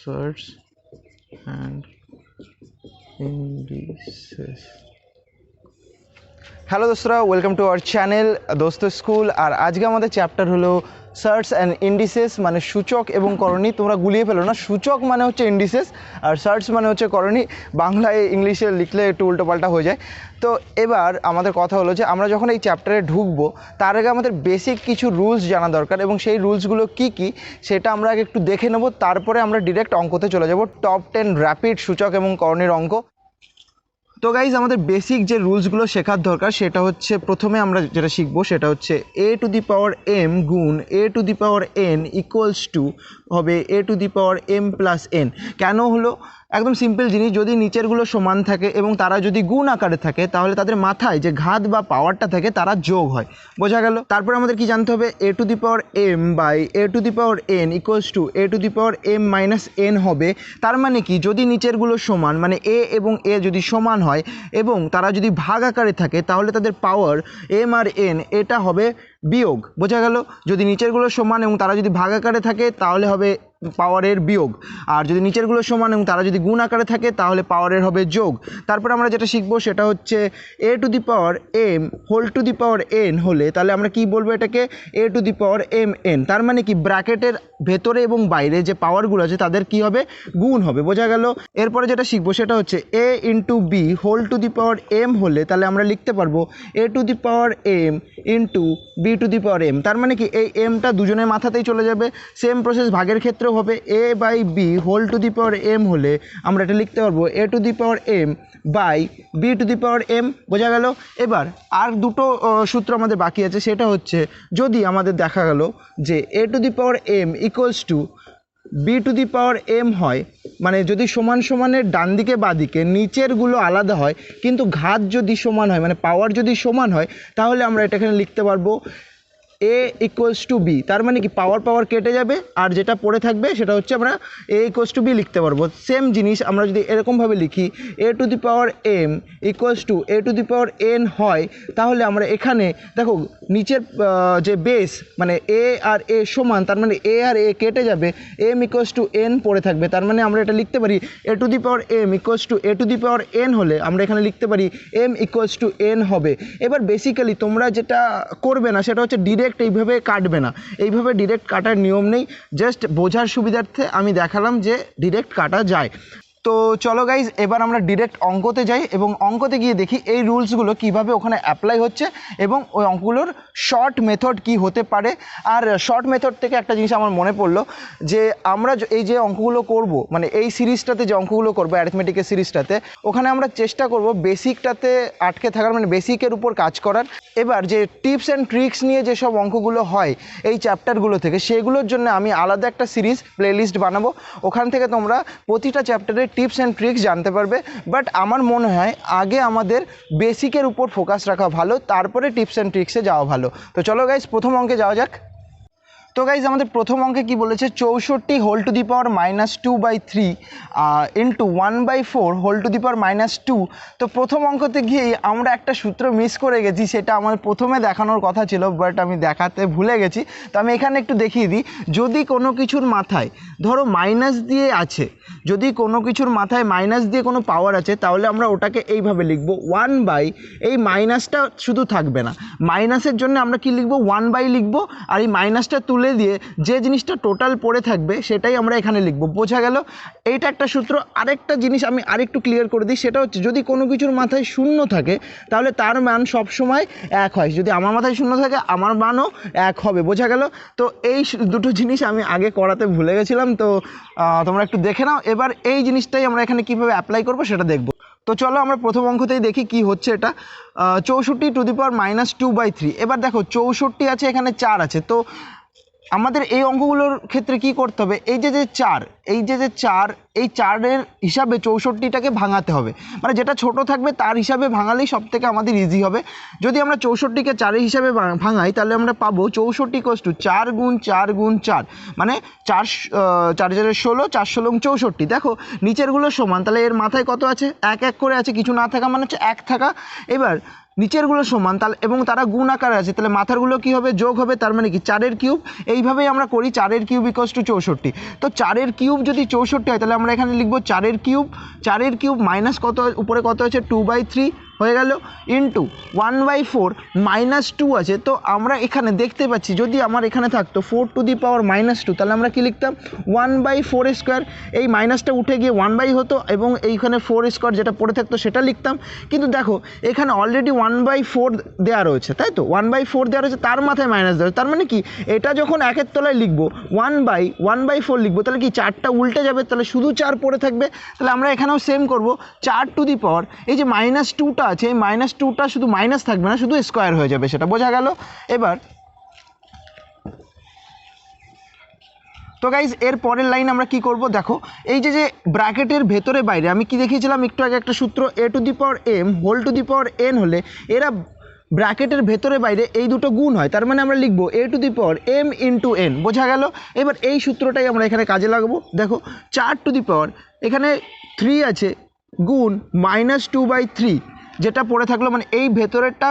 Surds and indices. Hello দোস্তরা, welcome to our channel দোস্ত school. আর আজকে আমাদের চ্যাপ্টার হলো সার্চ অ্যান্ড ইন্ডিসেস, মানে সূচক এবং করণী। তোমরা গুলিয়ে ফেলো না, সূচক মানে হচ্ছে ইন্ডিসেস আর সার্চ মানে হচ্ছে করণী। বাংলায় ইংলিশে লিখলে একটু উল্টোপাল্টা হয়ে যায়। তো এবার আমাদের কথা হলো যে আমরা যখন এই চ্যাপ্টারে ঢুকবো তার আগে আমাদের বেসিক কিছু রুলস জানা দরকার, এবং সেই রুলসগুলো কী কী সেটা আমরা আগে একটু দেখে নেব। তারপরে আমরা ডিরেক্ট অঙ্কতে চলে যাব, টপ 10 র্যাপিড সূচক এবং করণীর অঙ্ক। তো গাইজ, আমাদের বেসিক যে রুলসগুলো শেখার দরকার সেটা হচ্ছে, প্রথমে আমরা যেটা শিখবো সেটা হচ্ছে a to the power m গুণ a to the power n equals two হবে a to the power m plus n। কেন হলো? একদম সিম্পল জিনিস, যদি নিচেরগুলো সমান থাকে এবং তারা যদি গুণ আকারে থাকে তাহলে তাদের মাথায় যে ঘাত বা পাওয়ারটা থাকে তারা যোগ হয়। বোঝা গেল? তারপর আমাদের কি জানতে হবে, a to the power m by a to the power n equals to a to the power m minus n হবে। তার মানে কি, যদি নিচেরগুলো সমান মানে a এবং a যদি সমান হয় এবং তারা যদি ভাগ আকারে থাকে তাহলে তাদের পাওয়ার m আর n এটা হবে বিয়োগ। বোঝা গেল? যদি নিচেরগুলো সমান এবং তারা যদি ভাগ আকারে থাকে তাহলে হবে পাওয়ারের বিয়োগ, আর যদি নিচেরগুলো সমান এবং তারা যদি গুণ আকারে থাকে তাহলে পাওয়ারের হবে যোগ। তারপর আমরা যেটা শিখবো সেটা হচ্ছে a to the power m whole to the power n হলে তাহলে আমরা কি বলবো, এটাকে a to the power m n। তার মানে কি, ব্র্যাকেটের ভেতরে এবং বাইরে যে পাওয়ারগুলো আছে তাদের কি হবে, গুণ হবে। বোঝা গেল? এরপরে যেটা শিখবো সেটা হচ্ছে a into b whole to the power m হলে তাহলে আমরা লিখতে পারবো a to the power m into b to the power m। তার মানে কি, এই mটা দুজনের মাথাতেই চলে যাবে। সেম প্রসেস ভাগের ক্ষেত্রেও হবে, a by b whole to the power m হলে আমরা এটা লিখতে পারবো a to the power m by b to the power m। বোঝা গেল? এবার আর দুটো সূত্র আমাদের বাকি আছে, সেটা হচ্ছে যদি আমাদের দেখা গেল যে a to the power m equals to b to the power m হয়, মানে যদি সমান সমানের ডান দিকে বা দিকে নিচেরগুলো আলাদা হয় কিন্তু ঘাত যদি সমান হয়, মানে পাওয়ার যদি সমান হয়, তাহলে আমরা এটা এখানে লিখতে পারবো a ইকুয়ালস টু বি। তার মানে কি, পাওয়ার কেটে যাবে আর যেটা পড়ে থাকবে সেটা হচ্ছে আমরা a ইকুয়ালস টু বি লিখতে পারবো। সেম জিনিস আমরা যদি এরকমভাবে লিখি a to the power m equals to a to the power n হয়, তাহলে আমরা এখানে দেখো নিচের যে বেস মানে a আর a সমান, তার মানে a আর a কেটে যাবে, m ইকুয়ালস টু n পড়ে থাকবে। তার মানে আমরা এটা লিখতে পারি a to the power m equals to a to the power n হলে আমরা এখানে লিখতে পারি m ইকুয়ালস টু n হবে। এবার বেসিক্যালি তোমরা যেটা করবে না সেটা হচ্ছে ডিরেক্ট এইভাবে কাটবে না, এইভাবে ডিরেক্ট কাটার নিয়ম নেই। জাস্ট বোঝার সুবিধার্থে আমি দেখালাম যে ডিরেক্ট কাটা যায়। তো চলো গাইজ, এবার আমরা ডিরেক্ট অঙ্কতে যাই এবং অঙ্কতে গিয়ে দেখি এই রুলসগুলো কিভাবে ওখানে অ্যাপ্লাই হচ্ছে এবং ওই অঙ্কগুলোর শর্ট মেথড কি হতে পারে। আর শর্ট মেথড থেকে একটা জিনিস আমার মনে পড়লো যে আমরা এই যে অঙ্কগুলো করব, মানে এই সিরিজটাতে যে অঙ্কগুলো করবো অ্যারিথমেটিকের সিরিজটাতে, ওখানে আমরা চেষ্টা করব বেসিকটাতে আটকে থাকার, মানে বেসিকের উপর কাজ করার। এবার যে টিপস অ্যান্ড ট্রিক্স নিয়ে যেসব অঙ্কগুলো হয় এই চ্যাপ্টারগুলো থেকে, সেগুলোর জন্য আমি আলাদা একটা সিরিজ প্লেলিস্ট বানাবো। ওখান থেকে তোমরা প্রতিটা চ্যাপ্টারের টিপস অ্যান্ড ট্রিক্স জানতে পারবে। বাট আমার মনে হয় আগে আমাদের বেসিকের উপর ফোকাস রাখা ভালো, তারপরে টিপস অ্যান্ড ট্রিক্সে যাওয়া ভালো। তো চলো গাইজ, প্রথম অঙ্কে যাওয়া যাক। তো গাইজ, আমাদের প্রথম অঙ্কে কি বলেছে, 64 whole to the power -2/3 into 1/4 whole to the power -2। তো প্রথম অঙ্কতে গিয়েই আমরা একটা সূত্র মিস করে গেছি, সেটা আমার প্রথমে দেখানোর কথা ছিল বাট আমি দেখাতে ভুলে গেছি। তো আমি এখানে একটু দেখিয়ে দিই, যদি কোনো কিছুর মাথায় ধরো মাইনাস দিয়ে আছে, যদি কোনো কিছুর মাথায় মাইনাস দিয়ে কোনো পাওয়ার আছে তাহলে আমরা ওটাকে এইভাবে লিখবো 1/, এই মাইনাসটা শুধু থাকবে না, মাইনাসের জন্য আমরা কি লিখবো, 1/, লিখবো। আর এই মাইনাসটা তুলে দিয়ে যে জিনিসটা টোটাল পড়ে থাকবে সেটাই আমরা এখানে লিখব। বোঝা গেল? এইটা একটা সূত্র। আরেকটা জিনিস আমি আরেকটু ক্লিয়ার করে দিই, সেটা হচ্ছে যদি কোনো কিছুর মাথায় শূন্য থাকে তাহলে তার মান সবসময় 1 হয়। যদি আমার মাথায় শূন্য থাকে আমার মানও 1 হবে। বোঝা গেল? তো এই দুটো জিনিস আমি আগে করাতে ভুলে গেছিলাম, তো তোমরা একটু দেখে নাও। এবার এই জিনিসটাই আমরা এখানে কীভাবে অ্যাপ্লাই করবো সেটা দেখব। তো চলো আমরা প্রথম অঙ্কতেই দেখি কি হচ্ছে এটা। 64 টু দি পাওয়ার -2/3। এবার দেখো 64 আছে, এখানে 4 আছে। তো আমাদের এই অঙ্কগুলোর ক্ষেত্রে কি করতে হবে, এই যে 4, এই যে 4, এই 4-এর হিসাবে 64টাকে ভাঙাতে হবে। মানে যেটা ছোট থাকবে তার হিসাবে ভাঙালেই সব থেকে আমাদের ইজি হবে। যদি আমরা 64কে 4-এর হিসাবে ভাঙাই তাহলে আমরা পাবো 64 = 4 গুণ 4 গুণ 4, মানে 4 4 16, 4 16 64। দেখো নিচেরগুলো সমান, তাহলে এর মাথায় কত আছে, 1 1 করে আছে, কিছু না থাকা মানে হচ্ছে 1 থাকা। এবার নিচেরগুলো সমান তাহলে এবং তারা গুণ আকারে আছে, তাহলে মাথারগুলো কি হবে, যোগ হবে, তার মানে কি 4 এর কিউব। এইভাবেই আমরা করি, 4 এর কিউব ইকুয়ালস টু 64। তো 4 এর কিউব যদি 64 হয় তাহলে আমরা এখানে লিখবো 4 এর কিউব, 4 এর কিউব মাইনাস কত উপরে কত আছে 2/3 হয়ে গেল, ইন্টু 1/4 মাইনাস 2 আছে। তো আমরা এখানে দেখতে পাচ্ছি যদি আমার এখানে থাকতো 4 টু দি পাওয়ার -2 তাহলে আমরা কি লিখতাম 1/4 স্কোয়ার, এই মাইনাসটা উঠে গিয়ে 1 হতো এবং এইখানে 4 স্কোয়ার যেটা পড়ে থাকতো সেটা লিখতাম। কিন্তু দেখো এখানে অলরেডি 1/4 দেওয়া রয়েছে, তাই তো 1/4 দেওয়া রয়েছে, তার মাথায় মাইনাস দেওয়া রয়েছে। তার মানে কি এটা যখন একের তলায় লিখবো 1/4 লিখবো তাহলে কি 4টা উল্টে যাবে, তাহলে শুধু 4 পড়ে থাকবে। তাহলে আমরা এখানেও সেম করব, 4 টু দি পাওয়ার এই যে -2টা আছে, এই -2টা শুধু মাইনাস থাকবে না, শুধু স্কোয়ার হয়ে যাবে, সেটা বোঝা গেল। এবার তো গাইজ এর পরের লাইন আমরা কি করব, দেখো এই যে ব্র্যাকেটের ভেতরে বাইরে আমি কি দেখিয়েছিলাম একটু আগে একটা সূত্র, a to the power m whole to the power n হলে এরা ব্র্যাকেটের ভেতরে বাইরে এই দুটো গুণ হয়, তার মানে আমরা লিখবো a to the power m into n, বোঝা গেল। এবার এই সূত্রটাই আমরা এখানে কাজে লাগাবো। দেখো 4 টু দি পাওয়ার এখানে 3 আছে গুণ -2/3 যেটা পড়ে থাকলো, মানে এই ভেতরেরটা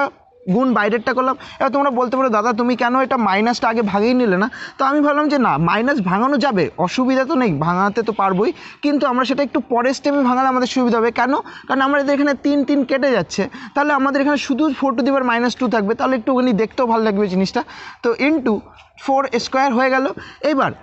গুণ বাইরেরটা করলাম। এবার তোমরা বলতে পারো দাদা তুমি কেন এটা মাইনাসটা আগে ভাঙিয়ে নিলে না, তো আমি ভাবলাম যে না মাইনাস ভাঙানো যাবে, অসুবিধা তো নেই, ভাঙাতে তো পারবোই, কিন্তু আমরা সেটা একটু পরের স্টেপে ভাঙালে আমাদের সুবিধা হবে। কেন, কারণ আমাদের এখানে 3 কেটে যাচ্ছে, তাহলে আমাদের এখানে শুধু 4 টু দি পাওয়ার -2 থাকবে, তাহলে একটুখানি দেখতেও ভালো লাগবে জিনিসটা। তো ইন্টু 4 স্কোয়ার হয়ে গেল। এবার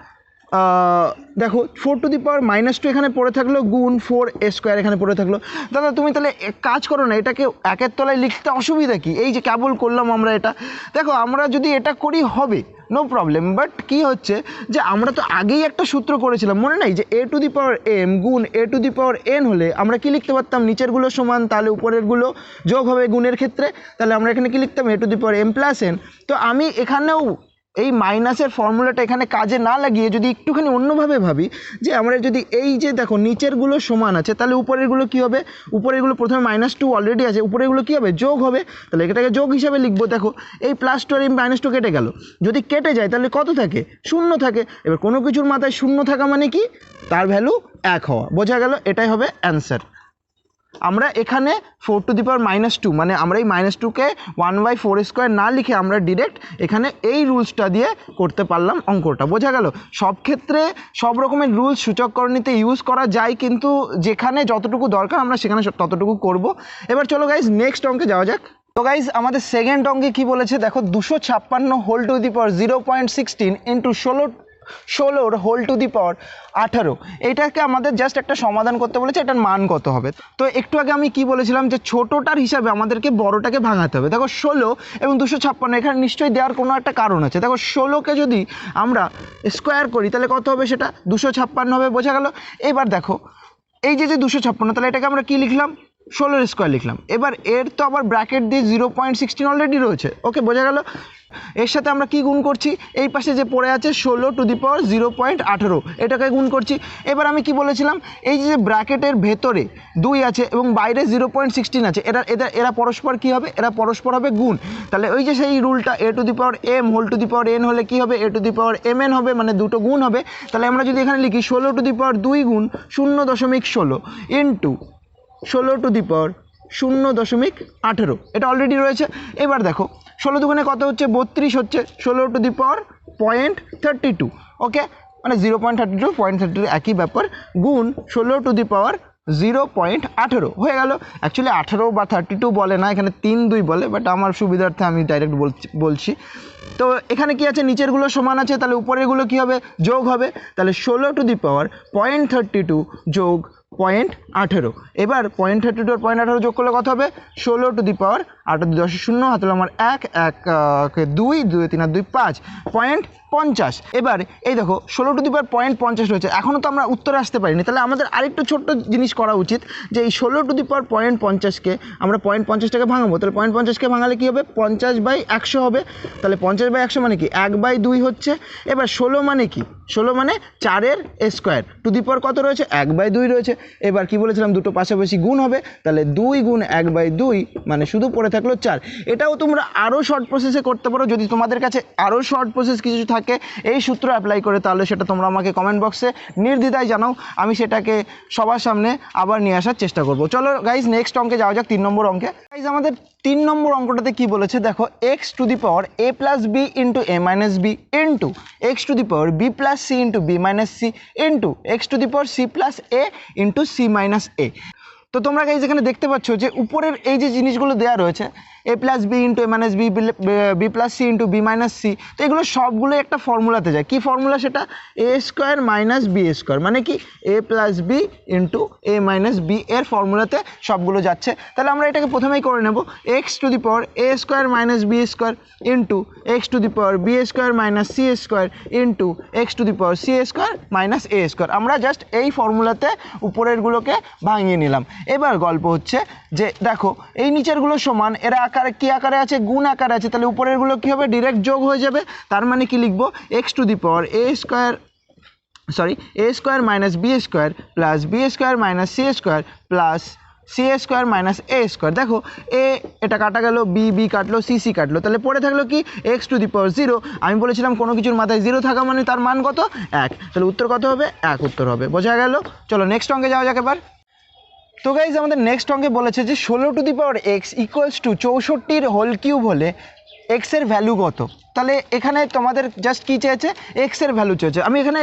দেখো 4 টু দি পাওয়ার -2 এখানে পড়ে থাকলো গুণ 4 স্কোয়ার এখানে পড়ে থাকলো। দাদা তুমি তাহলে এক কাজ করো না, এটাকে একের তলায় লিখতে অসুবিধা কি, এই যে কেবল করলাম আমরা এটা। দেখো আমরা যদি এটা করি হবে নো প্রবলেম, বাট কি হচ্ছে যে আমরা তো আগেই একটা সূত্র করেছিলাম মনে নাই, যে a to the power m গুণ a to the power n হলে আমরা কি লিখতে পারতাম, নিচেরগুলো সমান তাহলে উপরেরগুলো যোগ হবে গুণের ক্ষেত্রে, তাহলে আমরা এখানে কি লিখতাম a to the power m plus n। তো আমি এখানেও এই মাইনাসের ফর্মুলাটা এখানে কাজে না লাগিয়ে যদি একটুখানি অন্যভাবে ভাবি, যে আমরা যদি এই যে দেখো নিচেরগুলো সমান আছে তাহলে উপরেরগুলো কি হবে, উপরেরগুলো প্রথমে -2 অলরেডি আছে, উপরেরগুলো কি হবে যোগ হবে, তাহলে এটাকে যোগ হিসাবে লিখবো। দেখো এই +2 আর এই -2 কেটে গেল, যদি কেটে যায় তাহলে কত থাকে, 0 থাকে। এবার কোনো কিছুর মাথায় 0 থাকা মানে কি, তার ভ্যালু 1 হওয়া, বোঝা গেল, এটাই হবে অ্যান্সার। আমরা এখানে 4 টু দি পাওয়ার -2 মানে আমরা এই -2কে 1/4 স্কোয়ার না লিখে আমরা ডিরেক্ট এখানে এই রুলসটা দিয়ে করতে পারলাম অঙ্কটা, বোঝা গেল। সব ক্ষেত্রে সব রকমের রুলস সূচককরণীতে ইউজ করা যায়, কিন্তু যেখানে যতটুকু দরকার আমরা সেখানে ততটুকু করব। এবার চলো গাইজ নেক্সট অঙ্কে যাওয়া যাক। তো গাইজ আমাদের সেকেন্ড অঙ্কে কি বলেছে দেখো, 256 whole to the power 0.16 into 16 whole to the power 18, এটাকে আমাদের জাস্ট একটা সমাধান করতে বলেছে, এটার মান কত হবে। তো একটু আগে আমি কি বলেছিলাম যে ছোটোটার হিসাবে আমাদেরকে বড়টাকে ভাঙাতে হবে। দেখো 16 এবং 256 এখানে নিশ্চয়ই দেওয়ার কোনো একটা কারণ আছে। দেখো 16কে যদি আমরা স্কোয়ার করি তাহলে কত হবে, সেটা 256 হবে, বোঝা গেল। এবার দেখো এই যে 256 তাহলে এটাকে আমরা কি লিখলাম 16 স্কোয়ার লিখলাম। এবার এর তো আবার ব্র্যাকেট দিয়ে 0.16 অলরেডি রয়েছে, ওকে বোঝা গেল। এর সাথে আমরা কি গুণ করছি, এই পাশে যে পড়ে আছে 16 টু দি পাওয়ার 0.18 এটাকে গুণ করছি। এবার আমি কি বলেছিলাম, এই যে ব্র্যাকেটের ভেতরে 2 আছে এবং বাইরে 0.16 আছে, এরা পরস্পর কি হবে, এরা পরস্পর হবে গুণ। তাহলে ওই যে সেই রুলটা a to the power m whole to the power n হলে কি হবে, a to the power mn হবে, মানে দুটো গুণ হবে। তাহলে আমরা যদি এখানে লিখি 16 টু দি পাওয়ার 2 গুণ 0.16 ইন্টু 16 টু দি পাওয়ার 0.18, এটা অলরেডি রয়েছে। এবার দেখো 16 দুগুণে কত হচ্ছে 32 হচ্ছে, 16 টু দি পাওয়ার 0.32, ওকে মানে 0.32 0.32 একই ব্যাপার, গুণ 16 টু দি পাওয়ার 0.18 হয়ে গেল। অ্যাকচুয়ালি 18 বা 32 বলে না, এখানে 3 2 বলে, বাট আমার সুবিধার্থে আমি ডাইরেক্ট বলছি। তো এখানে কি আছে, নিচেরগুলো সমান আছে, তাহলে উপরেরগুলো কি হবে যোগ হবে, তাহলে 16 টু দি পাওয়ার 0.32 যোগ 0.18। এবার 0.32 আর 0.18 যোগ করলে কত হবে, 16 টু দি পাওয়ার 8 2 10 0 হাতে আমার 1 2 2 3 2 5 0.50। এবার এই দেখো 16 টু দি পাওয়ার 0.50 রয়েছে, এখনও তো আমরা উত্তরে আসতে পারিনি, তাহলে আমাদের আরেকটু ছোট্ট জিনিস করা উচিত, যে এই 16 টু দি পাওয়ার 0.50কে আমরা 0.50টাকে ভাঙাবো, তাহলে 0.50কে ভাঙালে কী হবে 50/100 হবে, তাহলে 50/100 মানে কি 1/2 হচ্ছে। এবার 16 মানে কি, 16 মানে 4 স্কোয়ার, টু দি পাওয়ার কত রয়েছে 1/2 রয়েছে। এবার কি বলেছিলাম দুটো পাশাপাশি গুণ হবে, তাহলে 2 গুণ 1/2 মানে শুধু পড়ে থাকলো 4। এটাও তোমরা আরও শর্ট প্রসেসে করতে পারো, যদি তোমাদের কাছে আরও শর্ট প্রসেস কিছু থাকে এই সূত্র অ্যাপ্লাই করে, তাহলে সেটা তোমরা আমাকে কমেন্ট বক্সে নির্দ্বিধায় জানাও, আমি সেটাকে সবার সামনে আবার নিয়ে আসার চেষ্টা করব। চলো গাইজ নেক্সট অঙ্কে যাওয়া যাক, 3 নম্বর অঙ্কে। গাইজ আমাদের তিন নম্বর অঙ্কটাতে কি বলেছে দেখো, x to the power a plus b into a minus b into x to the power b plus c into b minus c into x to the power c plus a into c minus a. তো তোমরা guys এখানে দেখতে পাচ্ছ যে উপরের এই যে জিনিসগুলো দেওয়া রয়েছে, a plus b into a minus b, b plus c into b minus c, তো এগুলো সবগুলো একটা ফর্মুলাতে যায়। কি ফর্মুলা সেটা? A square minus b square, মানে কি a plus b into a minus b এর ফর্মুলাতে সবগুলো যাচ্ছে। তাহলে আমরা এটাকে প্রথমেই করে নেব, x to the power a square minus b square into x to the power b square minus c square into x to the power c square minus a square. আমরা জাস্ট এই ফর্মুলাতে উপরেরগুলোকে ভাঙিয়ে নিলাম। এবার গল্প হচ্ছে যে দেখো এই নিচেরগুলো সমান, এরা আকারে কি আকারে আছে? গুণ আকারে আছে। তাহলে উপরেরগুলো কি হবে? ডিরেক্ট যোগ হয়ে যাবে। তার মানে কি লিখবো? X to the power a square minus b square plus b square minus c square plus c square minus a square. দেখো এ এটা কাটা গেল, বি বি কাটলো, সি সি কাটলো, তাহলে পড়ে থাকলো কি? X to the power 0। আমি বলেছিলাম কোনো কিছুর মাথায় 0 থাকা মানে তার মান কত? 1। তাহলে উত্তর কত হবে? 1 উত্তর হবে। বোঝা গেল? চলো নেক্সট অঙ্কে যাওয়া যাক এবার। তো গাইজ আমাদের নেক্সট অঙ্কে বলেছে যে 16 to the power x equals to 64 whole cube হলে এক্সের ভ্যালু কত? তাহলে এখানে তোমাদের জাস্ট কী চেয়েছে? এক্সের ভ্যালু চেয়েছে। আমি এখানে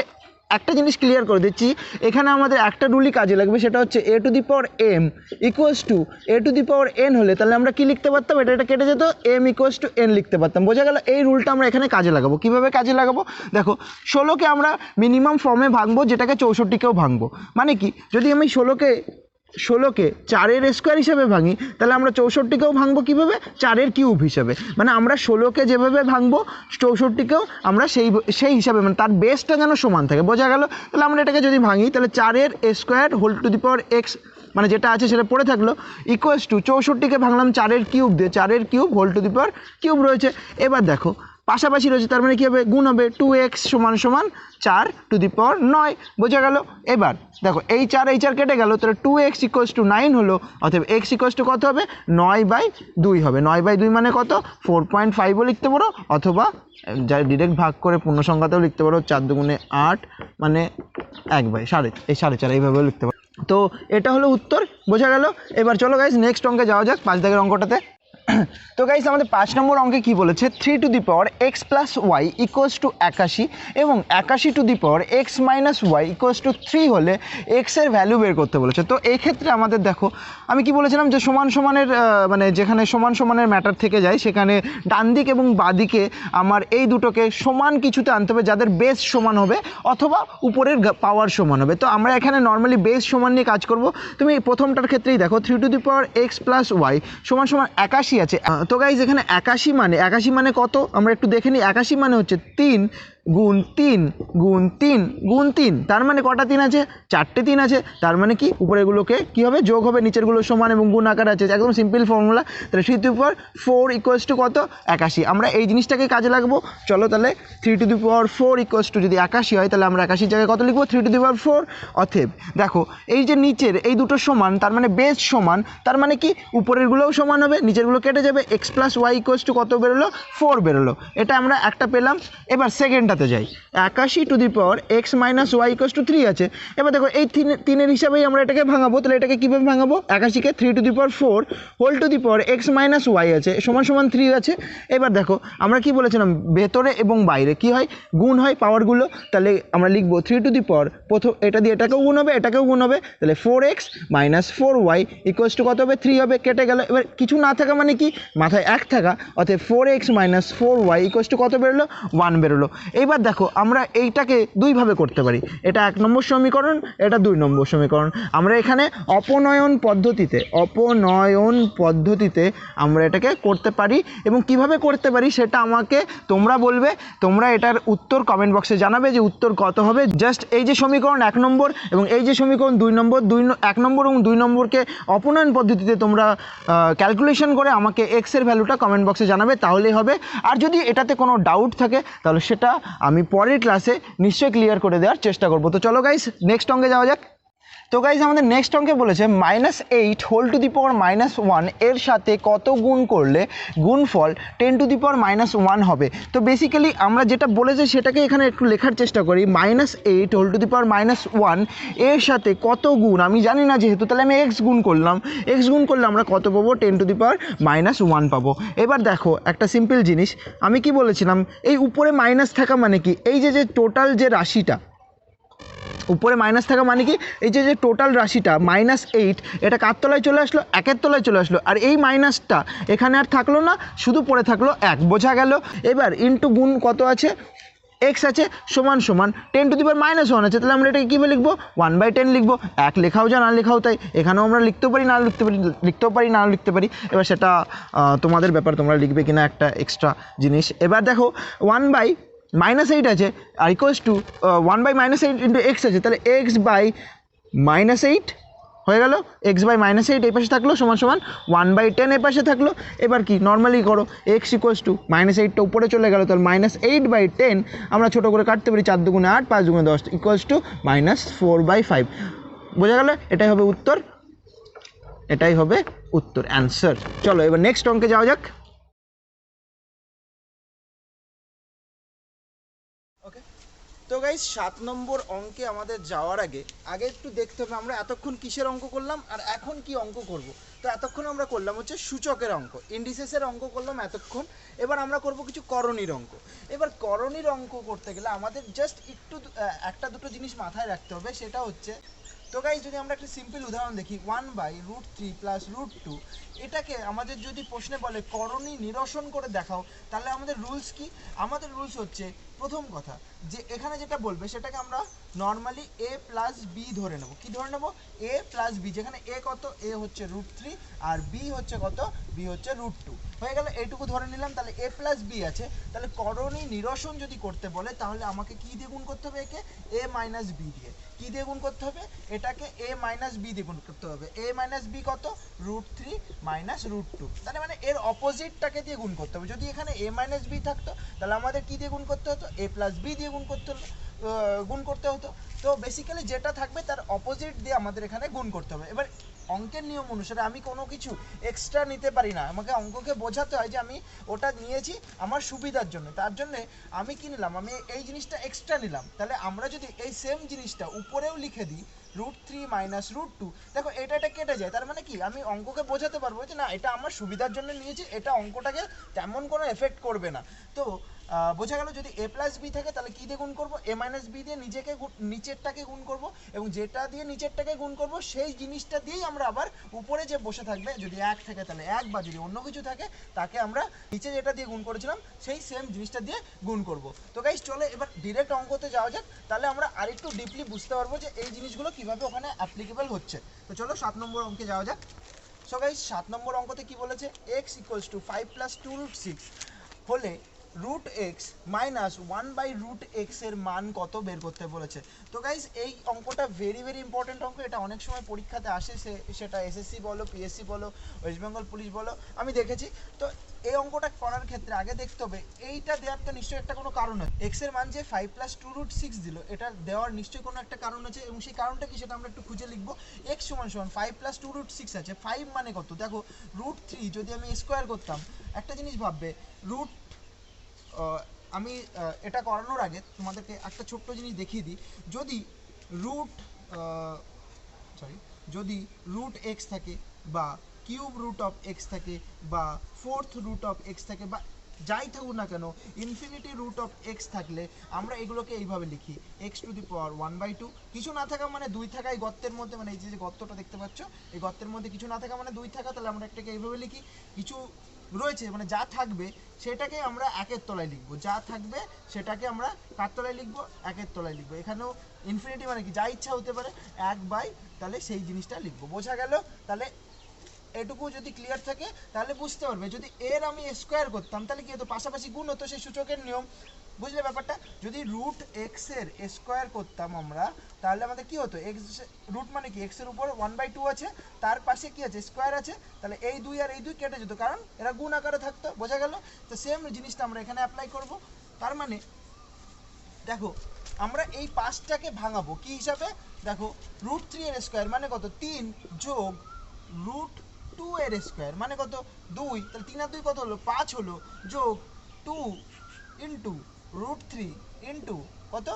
একটা জিনিস ক্লিয়ার করে দিচ্ছি, এখানে আমাদের একটা রুলই কাজে লাগবে, সেটা হচ্ছে a to the power m equals to a to the power n হলে তাহলে আমরা কি লিখতে পারতাম? এটা কেটে যেত, এম ইকুয়ালস টু এন লিখতে পারতাম। বোঝা গেল? এই রুলটা আমরা এখানে কাজে লাগাবো। কীভাবে কাজে লাগাবো? দেখো 16কে আমরা মিনিমাম ফর্মে ভাঙবো, যেটাকে 64কেও ভাঙবো। মানে কি? যদি আমি 16কে 4-এর স্কোয়ার হিসাবে ভাঙি, তাহলে আমরা 64কেও ভাঙবো কীভাবে? 4-এর কিউব হিসাবে। মানে আমরা 16কে যেভাবে ভাঙবো 64কেও আমরা সেই হিসাবে, মানে তার বেসটা যেন সমান থাকে। বোঝা গেল? তাহলে আমরা এটাকে যদি ভাঙি, তাহলে 4-এর square whole to the power x, মানে যেটা আছে সেটা পড়ে থাকলো, ইকুয়ালস টু 64কে ভাঙলাম 4-এর কিউব দিয়ে, 4-এর cube whole to the power cube রয়েছে। এবার দেখো পাশাপাশি রয়েছে, তার মানে কী হবে? গুণ হবে, 2x সমান সমান 4 টু দি পাওয়ার 9। বোঝা গেল? এবার দেখো এই 4 কেটে গেল, তাহলে 2x ইকুয়ালস টু 9 হলো। অতএব x ইকুয়ালস টু কত হবে? 9/2 হবে। 9/2 মানে কত? 4.5ও লিখতে পারো, অথবা যা ডিরেক্ট ভাগ করে পূর্ণ সংখ্যাতেও লিখতে পারো। 4 দুগুণে 8 মানে 1/4, এইভাবেও লিখতে পারো। তো এটা হলো উত্তর। বোঝা গেল? এবার চলো গাইজ নেক্সট অঙ্কে যাওয়া যাক, 5 দাগের অঙ্কটাতে। তো গাইস আমাদের 5 নম্বর অঙ্কে কি বলেছে? 3 to the power x plus y equals to 81 এবং 81 to the power x minus y equals to 3 হলে এক্সের ভ্যালু বের করতে বলেছে। তো এই ক্ষেত্রে আমাদের দেখো আমি কি বলেছিলাম যে সমান সমানের মানে যেখানে সমান সমানের ম্যাটার থেকে যায় সেখানে ডান দিক এবং বাঁ দিকে আমার এই দুটোকে সমান কিছুতে আনতে হবে, যাদের বেস সমান হবে অথবা উপরের পাওয়ার সমান হবে। তো আমরা এখানে নর্মালি বেস সমান নিয়ে কাজ করব। তুমি প্রথমটার ক্ষেত্রেই দেখো 3 to the power x plus y সমান সমান 81 আছে। তো গাইজ এখানে 81 মানে কত আমরা একটু দেখে নিই। 81 মানে হচ্ছে 3 গুণ 3 গুণ 3 গুণ 3, তার মানে কটা 3 আছে? 4টে 3 আছে। তার মানে কি উপরেগুলোকে কি হবে? যোগ হবে, নিচেরগুলো সমান এবং গুণ আকার আছে, একদম সিম্পল ফর্মুলা। তাহলে 3 to the power 4 equals to কত? 81। আমরা এই জিনিসটাকে কাজে লাগবো। চলো তাহলে 3 to the power 4 equals to যদি 81 হয়, তাহলে আমরা 81 জায়গায় কত লিখবো? 3 টু দি পাওয়ার 4। অতএব দেখো এই যে নিচের এই দুটো সমান, তার মানে বেস সমান, তার মানে কি উপরেরগুলোও সমান হবে, নিচেরগুলো কেটে যাবে। X plus y equals to কত বেরোলো? 4 বেরোলো। এটা আমরা একটা পেলাম। এবার সেকেন্ডটাতে যাই। 81 to the power x minus y equals to 3 আছে। এবার দেখো এই 3-এর হিসাবেই আমরা এটাকে ভাঙাবো। তাহলে এটাকে কীভাবে ভাঙাবো? 81কে 3 to the power 4 whole to the power x minus y আছে সমান সমান 3 আছে। এবার দেখো আমরা কি বলেছিলাম? ভেতরে এবং বাইরে কি হয়? গুণ হয় পাওয়ারগুলো। তাহলে আমরা লিখবো 3 টু দি পাওয়ার, প্রথম এটা দিয়ে এটাকেও গুণ হবে, এটাকেও গুণ হবে। তাহলে 4x minus 4y equals to কত হবে? 3 হবে। কেটে গেল। এবার কিছু না থাকা মানে কি? মাথায় 1 থাকা। অতএব 4x minus 4y equals to কত বেরোলো? 1 বেরোলো। এইবার দেখো আমরা এইটাকে দুইভাবে করতে পারি। এটা 1 নম্বর সমীকরণ, এটা 2 নম্বর সমীকরণ। আমরা এখানে অপনয়ন পদ্ধতিতে আমরা এটাকে করতে পারি। এবং কিভাবে করতে পারি সেটা আমাকে তোমরা বলবে। তোমরা এটার উত্তর কমেন্ট বক্সে জানাবে যে উত্তর কত হবে। জাস্ট এই যে সমীকরণ 1 নম্বর এবং এই যে সমীকরণ 2 নম্বর, 1 নম্বর এবং 2 নম্বরকে অপনয়ন পদ্ধতিতে তোমরা ক্যালকুলেশন করে আমাকে এক্সের ভ্যালুটা কমেন্ট বক্সে জানাবে, তাহলেই হবে। আর যদি এটাতে কোনো ডাউট থাকে তাহলে সেটা আমি পরের ক্লাসে নিশ্চয়ই ক্লিয়ার করে দেওয়ার চেষ্টা করব। তো চলো গাইস নেক্সট অঙ্কে যাওয়া যাক। তো গাইজ আমাদের নেক্সট অঙ্কে বলেছে -8 হোল টু দি পাওয়ার -1 এর সাথে কত গুণ করলে গুণফল 10 টু দি পাওয়ার -1 হবে। তো বেসিক্যালি আমরা যেটা বলেছে সেটাকে এখানে একটু লেখার চেষ্টা করি। -8 হোল টু দি পাওয়ার -1 এর সাথে কত গুণ আমি জানি না যেহেতু, তাহলে আমি এক্স গুণ করলাম। এক্স গুণ করলে আমরা কত পাবো? 10 টু দি পাওয়ার -1 পাবো। এবার দেখো একটা সিম্পল জিনিস, আমি কি বলেছিলাম, এই উপরে মাইনাস থাকা মানে কি, এই যে টোটাল যে রাশিটা উপরে মাইনাস থাকা মানে কি, এই যে টোটাল রাশিটা -8 এটা কার তলায় চলে আসলো? একের তলায় চলে আসলো। আর এই মাইনাসটা এখানে আর থাকলো না, শুধু পড়ে থাকলো 1, বোঝা গেল? এবার ইন্টু গুণ কত আছে? এক্স আছে, সমান সমান 10 টু দি পাওয়ার -1 আছে, তাহলে আমরা এটাকে কীভাবে লিখবো? 1/10 লিখবো। 1 লেখাও যা না লেখাও তাই, এখানেও আমরা লিখতেও পারি না লিখতেও পারি না লিখতে পারি। এবার সেটা তোমাদের ব্যাপার, তোমরা লিখবে কিনা একটা এক্সট্রা জিনিস। এবার দেখো 1/-8 আছে আর ইকুয়ালস টু 1/-8 ইন্টু এক্স আছে, তাহলে x/-8 হয়ে গেল। x/-8 এই পাশে থাকলো সমান সমান 1/10 এই পাশে থাকলো। এবার কি নর্মালি করো, x ইকুয়ালস টু -8টা উপরে চলে গেল, তাহলে -8/10 আমরা ছোটো করে কাটতে পারি, 4 দুগুণে 8, 5 দুগুণে 10 ইকুয়ালস টু -4/5। বোঝা গেল? এটাই হবে উত্তর, এটাই হবে উত্তর, অ্যান্সার। চলো এবার নেক্সট অঙ্কে যাওয়া যাক। ওকে, তো গাইস 7 নম্বর অঙ্কে আমাদের যাওয়ার আগে একটু দেখতে হবে আমরা এতক্ষণ কিসের অঙ্ক করলাম আর এখন কি অঙ্ক করব। তো এতক্ষণ আমরা করলাম হচ্ছে সূচকের অঙ্ক, ইন্ডিসেসের অঙ্ক করলাম এতক্ষণ। এবার আমরা করব কিছু করণীর অঙ্ক। এবার করণীর অঙ্ক করতে গেলে আমাদের জাস্ট একটু একটা দুটো জিনিস মাথায় রাখতে হবে, সেটা হচ্ছে, তো গাইস যদি আমরা একটা সিম্পল উদাহরণ দেখি, 1/√3 + √2, এটাকে আমাদের যদি প্রশ্নে বলে করণী নিরসন করে দেখাও, তাহলে আমাদের রুলস কি? আমাদের রুলস হচ্ছে, প্রথম কথা যে এখানে যেটা বলবে সেটাকে আমরা নর্মালি a + b ধরে নেব। কি ধরে নেব? a + b, যেখানে a কত? a হচ্ছে √3 আর b হচ্ছে কত? b হচ্ছে √2। হয়ে গেল, এইটুকু ধরে নিলাম। তাহলে a + b আছে, তাহলে করণী নিরসন যদি করতে বলে তাহলে আমাকে কি দিয়ে গুণ করতে হবে? একে a - b দিয়ে। কি দিয়ে গুণ করতে হবে? এটাকে a - b দিয়ে গুণ করতে হবে। a - b কত? √3 - √2। তাহলে মানে এর অপোজিটটাকে দিয়ে গুণ করতে হবে। যদি এখানে a - b থাকতো তাহলে আমাদের কি দিয়ে গুণ করতে হতো? a + b দিয়ে গুণ করতে হতো। তো বেসিক্যালি যেটা থাকবে তার অপোজিট দিয়ে আমাদের এখানে গুণ করতে হবে। এবার অঙ্কের নিয়ম অনুসারে আমি কোনো কিছু এক্সট্রা নিতে পারি না, আমাকে অঙ্ককে বোঝাতে হয় যে আমি ওটা নিয়েছি আমার সুবিধার জন্য। তার জন্যে আমি কি নিলাম? আমি এই জিনিসটা এক্সট্রা নিলাম। তাহলে আমরা যদি এই সেম জিনিসটা উপরেও লিখে দিই √3 - √2, দেখো এটা কেটে যায়। তার মানে কি আমি অঙ্ককে বোঝাতে পারবো যে না, এটা আমার সুবিধার জন্য নিয়েছি, এটা অঙ্কটাকে তেমন কোনো এফেক্ট করবে না। তো বোঝা গেল, যদি a + b থাকে তাহলে কি দিয়ে গুণ করব? a - b দিয়ে নিচেরটাকে গুণ করব, এবং যেটা দিয়ে নিচেরটাকে গুণ করব সেই জিনিসটা দিয়েই আমরা আবার উপরে যে বসে থাকবে, যদি 1 থাকে তাহলে 1, বা যদি অন্য কিছু থাকে তাকে আমরা নিচে যেটা দিয়ে গুণ করেছিলাম সেই সেম জিনিসটা দিয়ে গুণ করব। তো গাইস চলে এবার ডিরেক্ট অঙ্কতে যাওয়া যাক, তাহলে আমরা আরেকটু ডিপলি বুঝতে পারবো যে এই জিনিসগুলো কিভাবে ওখানে অ্যাপ্লিকেবল হচ্ছে। তো চলো 7 নম্বর অঙ্কে যাওয়া যাক। সো গাইস 7 নম্বর অঙ্কতে কি বলেছে? x = 5 + 2√6 হলে √x - 1/√x এর মান কত বের করতে বলেছে। তো গাইস এই অঙ্কটা ভেরি ইম্পর্টেন্ট অঙ্ক। এটা অনেক সময় পরীক্ষাতে আসে, সেটা এসএসসি বলো, পিএসসি বলো, ওয়েস্ট বেঙ্গল পুলিশ বলো, আমি দেখেছি। তো এই অঙ্কটা করার ক্ষেত্রে আগে দেখতে হবে এইটা দেওয়ার তো নিশ্চয়ই একটা কোনো কারণ আছে। x এর মান যে 5 + 2√6 দিল, এটা দেওয়ার নিশ্চয়ই কোনো একটা কারণ আছে, এবং সেই কারণটা কি সেটা আমরা একটু খুঁজে লিখবো। x = 5 + 2√6 আছে, 5 মানে কত? দেখো √3 যদি আমি স্কোয়ার করতাম, একটা জিনিস ভাববে, আমি এটা করানোর আগে তোমাদেরকে একটা ছোট্ট জিনিস দেখিয়ে দিই। যদি √x থাকে, বা √x থাকে, বা √x থাকে, বা যাই থাকুক না কেন, ∞√x থাকলে আমরা এগুলোকে এইভাবে লিখি, x⁴1/2। কিছু না থাকা মানে 2 থাকা, এই গর্তের মধ্যে, মানে এই যে গর্তটা দেখতে পাচ্ছ, এই গর্তের মধ্যে কিছু না থাকা মানে 2 থাকা, তাহলে আমরা এটাকে এইভাবে লিখি। কিছু রয়েছে মানে যা থাকবে সেটাকে আমরা 1-এর তলায় লিখবো, যা থাকবে সেটাকে আমরা কার তলায় লিখবো? 1-এর তলায় লিখবো। এখানেও ইনফিনিটি মানে কি, যা ইচ্ছা হতে পারে, 1/, তাহলে সেই জিনিসটা লিখবো। বোঝা গেল? তাহলে এটুকু যদি ক্লিয়ার থাকে তাহলে বুঝতে পারবে। যদি এর আমি স্কোয়ার করতাম তাহলে কি হতো? পাশাপাশি গুণ হতো, সেই সূচকের নিয়ম। বুঝলে ব্যাপারটা? যদি √x এর স্কোয়ার করতাম আমরা, তাহলে আমাদের কি হতো? রুট মানে কি, x এর উপর 1/2 আছে, তার পাশে কি আছে? স্কোয়ার আছে, তাহলে এই 2 আর এই 2 কেটে যেত, কারণ এরা গুণ আকারে থাকতো। বোঝা গেল? তো সেম জিনিসটা আমরা এখানে অ্যাপ্লাই করব। তার মানে দেখো আমরা এই 5টাকে ভাঙাবো কি হিসাবে, দেখো √3 এর স্কোয়ার মানে কত 3 যোগ √2 এর স্কোয়ার মানে কত 2, তাহলে 3 আর 2 কত হলো 5 হলো, যোগ 2 ইন্টু √3 ইন্টু কত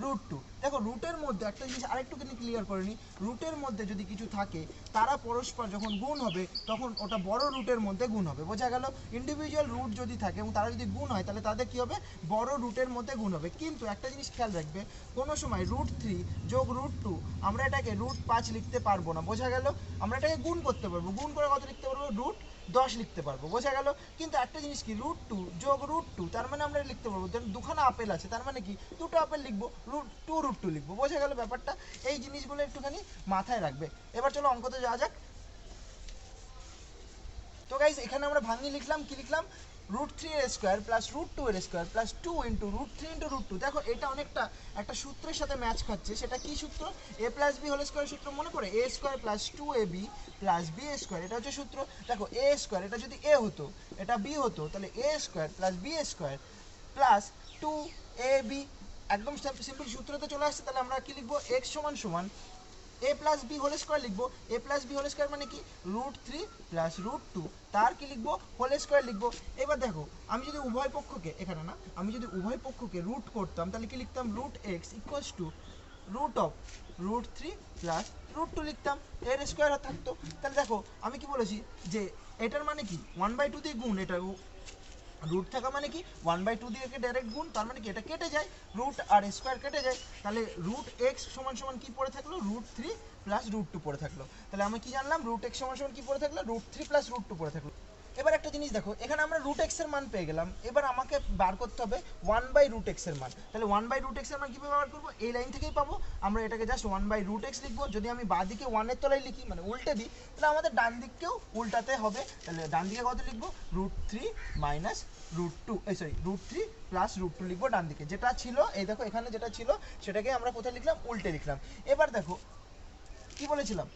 √2। দেখো রুটের মধ্যে একটা জিনিস আরেকটুখানি ক্লিয়ার করে নিই, রুটের মধ্যে যদি কিছু থাকে তারা পরস্পর যখন গুণ হবে তখন ওটা বড় রুটের মধ্যে গুণ হবে, বোঝা গেল। ইন্ডিভিজুয়াল রুট যদি থাকে এবং তারা যদি গুণ হয় তাহলে তাদের কী হবে, বড় রুটের মধ্যে গুণ হবে। কিন্তু একটা জিনিস খেয়াল রাখবে, কোনো সময় √3 যোগ √2 আমরা এটাকে √5 লিখতে পারবো না, বোঝা গেল। আমরা এটাকে গুণ করতে পারবো, গুণ করে কত লিখতে পারবো, √10 লিখতে পারবো, বোঝা গেল। কিন্তু একটা জিনিস কি, √2 যোগ √2 তার মানে আমরা লিখতে পারবো, ধরুন দুখানা আপেল আছে তার মানে কি দুটো আপেল লিখবো, √2 লিখবো, বোঝা গেল ব্যাপারটা। এই জিনিসগুলো একটুখানি মাথায় রাখবে। এবার চলো অঙ্কতে যাওয়া যাক। তো গাইজ এখানে আমরা ভাঙিয়ে লিখলাম, কি লিখলাম, √3 এর স্কোয়ার প্লাস √2 এর স্কোয়ার প্লাস 2 ইন্টু √3 ইন্টু √2। দেখো এটা অনেকটা একটা সূত্রের সাথে ম্যাচ খাচ্ছে, সেটা কি সূত্র, a plus b whole square সূত্র মনে পড়ে, a square plus 2ab plus b square, এটা হচ্ছে সূত্র। দেখো a স্কোয়ার, এটা যদি a হতো এটা b হতো, তাহলে a square plus b square plus 2ab, একদম সিম্পল সূত্রতে চলে আসছে। তাহলে আমরা কি লিখবো, x সমান সমান a plus b whole square লিখবো, a plus b whole square মানে কি √3 প্লাস √2 তার কি লিখবো, হোল স্কোয়ার লিখবো। এবার দেখো আমি যদি উভয় পক্ষকে, এখানে না, আমি যদি উভয় পক্ষকে রুট করতাম তাহলে কি লিখতাম, √x ইকুয়ালস টু √3 প্লাস √2 লিখতাম, এর স্কোয়ার থাকতো। তাহলে দেখো আমি কি বলেছি যে এটার মানে কি 1/2 দিয়ে গুণ, এটা রুট থাকা মানে কি 1/2 দিয়ে ডাইরেক্ট গুণ, তার মানে কি এটা কেটে যায়, রুট আর স্কোয়ার কেটে যায়, তাহলে √x সমান সমান কি পড়ে থাকলো, √3 প্লাস √2 পড়ে থাকলো। তাহলে আমি কি জানলাম, √x সমান সমান কি পড়ে থাকলো, √3 প্লাস √2 পড়ে থাকলো। এবার একটা জিনিস দেখো, এখানে আমরা √x এর মান পেয়ে গেলাম, এবার আমাকে বার করতে হবে 1/√x এর মান। তাহলে 1/√x এর মান কিভাবে বার করবো, এই লাইন থেকেই পাবো। আমরা এটাকে জাস্ট 1/√x লিখবো। যদি আমি বাঁ দিকে 1 এর তলায় লিখি মানে উল্টে দিই, তাহলে আমাদের ডান দিককেও উল্টাতে হবে। তাহলে ডান দিকে কত লিখবো, √3 মাইনাস √2, √3 প্লাস √2 লিখবো ডান দিকে, যেটা ছিল এই দেখো এখানে যেটা ছিল সেটাকে আমরা কোথায় লিখলাম, উল্টে লিখলাম। এবার দেখো কি বলেছিলাম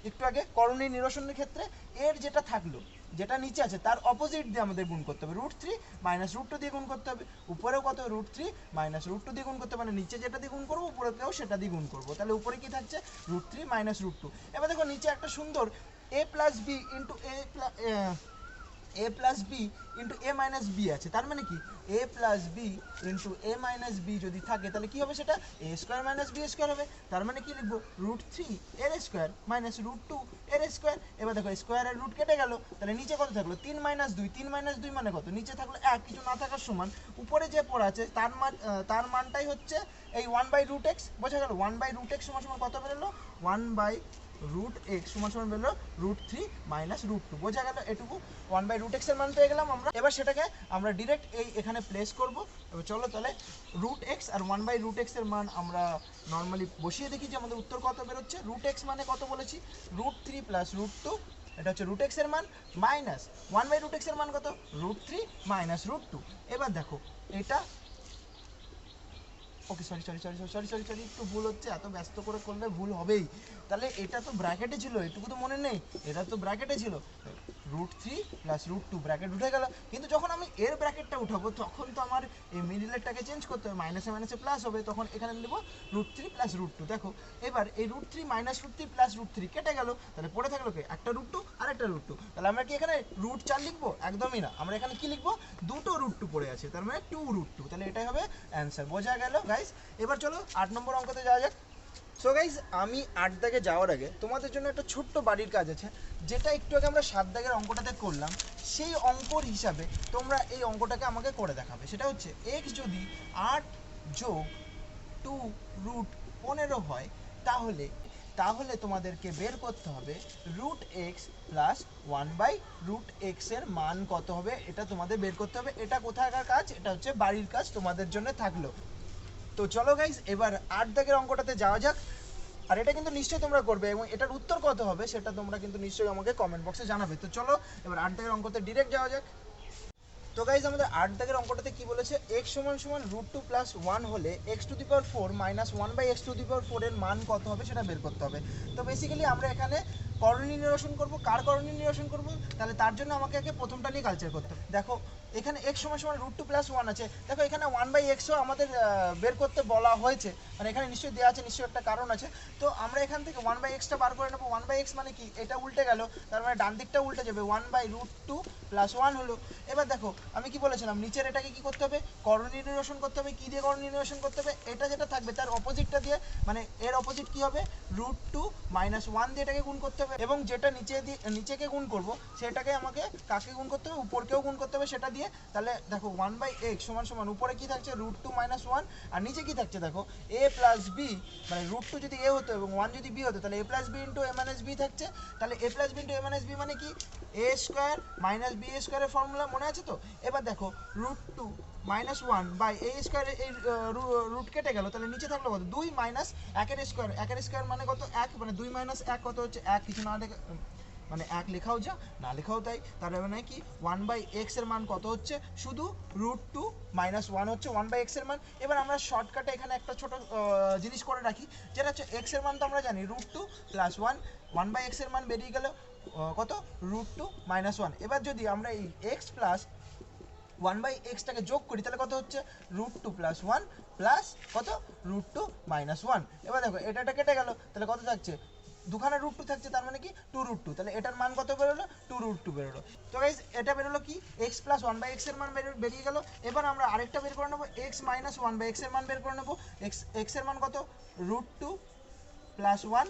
একটু আগে, করণীয় নিরসনের ক্ষেত্রে এর যেটা থাকলো, যেটা নিচে আছে তার অপোজিট দিয়ে আমাদের গুণ করতে হবে, √3 মাইনাস √2 দিয়ে গুণ করতে হবে। উপরেও কত, √3 মাইনাস √2 দিয়ে গুণ করতে হবে, মানে নিচে যেটা দিয়ে গুণ করবো উপরেও সেটা দিয়ে গুণ করবো। তাহলে উপরে কি থাকছে, √3 মাইনাস √2। এবার দেখো নিচে একটা সুন্দর a plus b into a plus b into a minus b আছে, তার মানে কি a plus b into a minus b যদি থাকে তাহলে কি হবে, সেটা a square minus b square হবে। তার মানে কি লিখবো, √3 এর স্কোয়ার মাইনাস √2 এর স্কোয়ার। এবার দেখো স্কোয়ার আর রুট কেটে গেল, তাহলে নিচে কত থাকলো, 3 মাইনাস 2, 3 মাইনাস 2 মানে কত, নিচে থাকলো 1, কিছু না থাকার সমান। উপরে যে পড়ে আছে তার মানটাই হচ্ছে এই 1/√x, বোঝা গেল। 1/√x সমান সমান কত বেরোলো, 1/√x সমান সমান বেরোলো √3 মাইনাস √2, বোঝা গেল এটুকু। 1/√x এর মান পেয়ে গেলাম আমরা। এবার সেটাকে আমরা ডিরেক্ট এখানে প্লেস করব। এবার চলো তাহলে √x আর 1/√x এর মান আমরা নর্মালি বসিয়ে দেখি যে আমাদের উত্তর কত বেরোচ্ছে। √x মানে কত বলেছি, √3 প্লাস √2, এটা হচ্ছে √x এর মান, মাইনাস 1/√x এর মান কত, √3 মাইনাস √2। এবার দেখো এটা ওকে সরি একটু ভুল হচ্ছে, এত ব্যস্ত করে করলে ভুল হবেই। তাহলে এটা তো ব্র্যাকেটে ছিল, এটুকু তো মনে নেই, এটা তো ব্র্যাকেটে ছিল, √3 প্লাস √2 ব্র্যাকেট উঠে গেল। কিন্তু যখন আমি এর ব্র্যাকেটটা উঠাবো তখন তো আমার এই মিডিলেরটাকে চেঞ্জ করতে হবে, মাইনাসে মাইনাসে প্লাস হবে, তখন এখানে নেব √3 প্লাস √2। দেখো এবার এই √3 মাইনাস √3 প্লাস √3 কেটে গেল, তাহলে পড়ে থাকলো কি একটা √2 আর একটা √2। তাহলে আমরা কি এখানে √4 লিখবো, একদমই না, আমরা এখানে কি লিখবো, দুটো √2 পড়ে আছে, তার মানে 2√2। তাহলে এটাই হবে অ্যান্সার, বোঝা গেল গাইস। এবার চলো 8 নম্বর অঙ্কতে যাওয়া যাক। সো গাইজ আমি 8 দাগে যাওয়ার আগে তোমাদের জন্য একটা ছোট্ট বাড়ির কাজ আছে, যেটা একটু আগে আমরা 7 দাগের অঙ্কটাতে করলাম, সেই অঙ্কর হিসাবে তোমরা এই অঙ্কটাকে আমাকে করে দেখাবে। সেটা হচ্ছে x যদি 8 যোগ 2√15 হয় তাহলে তোমাদেরকে বের করতে হবে √x প্লাস 1/√x এর মান কত হবে, এটা তোমাদের বের করতে হবে। এটা কোথাকার কাজ, এটা হচ্ছে বাড়ির কাজ, তোমাদের জন্য থাকলো। তো চলো গাইজ এবার 8 দাগের অঙ্কটাতে যাওয়া যাক। আর এটা কিন্তু নিশ্চয়ই তোমরা করবে এবং এটার উত্তর কত হবে সেটা তোমরা কিন্তু নিশ্চয়ই আমাকে কমেন্ট বক্সে জানাবে। তো চলো এবার 8 দাগের অঙ্কতে ডিরেক্ট যাওয়া যাক। তো গাইজ আমাদের 8 দাগের অঙ্কটাতে কি বলেছে, x সমান সমান √2 প্লাস 1 হলে x⁴ মাইনাস 1/x⁴ এর মান কত হবে সেটা বের করতে হবে। তো বেসিক্যালি আমরা এখানে করণীয় নিরসন করব। কার করণীয় নিরসন করব, তাহলে তার জন্য আমাকে আগে প্রথমটা নিয়ে কালচার করতে হবে। দেখো এখানে x সমান সমান √2 + 1 আছে। দেখো এখানে 1/xও আমাদের বের করতে বলা হয়েছে, মানে এখানে নিশ্চয়ই দেওয়া আছে, নিশ্চয়ই একটা কারণ আছে। তো আমরা এখান থেকে 1/xটা বার করে নেব। 1/x মানে কি, এটা উল্টে গেল, তার মানে ডান দিকটা উল্টে যাবে, 1/√2 + 1 হলো। এবার দেখো আমি কি বলেছিলাম, নিচের এটাকে কি করতে হবে, করণীয় নিরসন করতে হবে। কি দিয়ে করণীয় নিরসন করতে হবে, এটা যেটা থাকবে তার অপোজিটটা দিয়ে, মানে এর অপোজিট কি হবে, √2 - 1 দিয়ে এটাকে গুণ করতে হবে, এবং যেটা নিচেকে গুণ করব সেটাকে আমাকে কাকে গুণ করতে হবে, উপরকেও গুণ করতে হবে সেটা দিয়ে। তাহলে দেখো 1/x সমান সমান উপরে কি থাকছে, √2 - 1, আর নিচে কি থাকছে দেখো a + b, মানে √2 যদি a হতো এবং 1 যদি b হতো, তাহলে a + b * a - b থাকছে। তাহলে a + b * a - b মানে কি, a² - b² এর ফর্মুলা মনে আছে তো। এবার দেখো √2 - 1/a², এই রুট কেটে গেল, তাহলে নিচে থাকলো কত, 2 - 1 এর স্কয়ার। 1 এর স্কয়ার মানে কত, 1, মানে 2 - 1 কত হচ্ছে 1, কিছু না লেখা, মানে 1 লেখাও যা না লেখাও তাই। তার মানে কি 1/x এর মান কত হচ্ছে, শুধু √2 - 1 হচ্ছে 1/x এর মান। এবার আমরা শর্টকাটে এখানে একটা ছোট জিনিস করে রাখি, যেটা হচ্ছে x এর মান তো আমরা জানি √2 + 1, 1/x এর মান বেরিয়ে গেল কত, √2 - 1। এবার যদি আমরা এই x প্লাস 1/xটাকে যোগ করি, তাহলে কত হচ্ছে, √2 + 1 প্লাস কত, √2 - 1। এবার দেখো এটা কেটে গেল, তাহলে কত থাকছে, দুখানে √2 থাকছে, তার মানে কি 2√2, তাহলে এটার মান কত বেরোলো, 2√2 বেরোলো। তো গাইস এটা বেরোলো কি, x + 1/x এর মান বেরিয়ে গেল। এবার আমরা আরেকটা বের করে নেবো, x - 1/x এর মান বের করে নেবো। x এর মান কত, √2 + 1,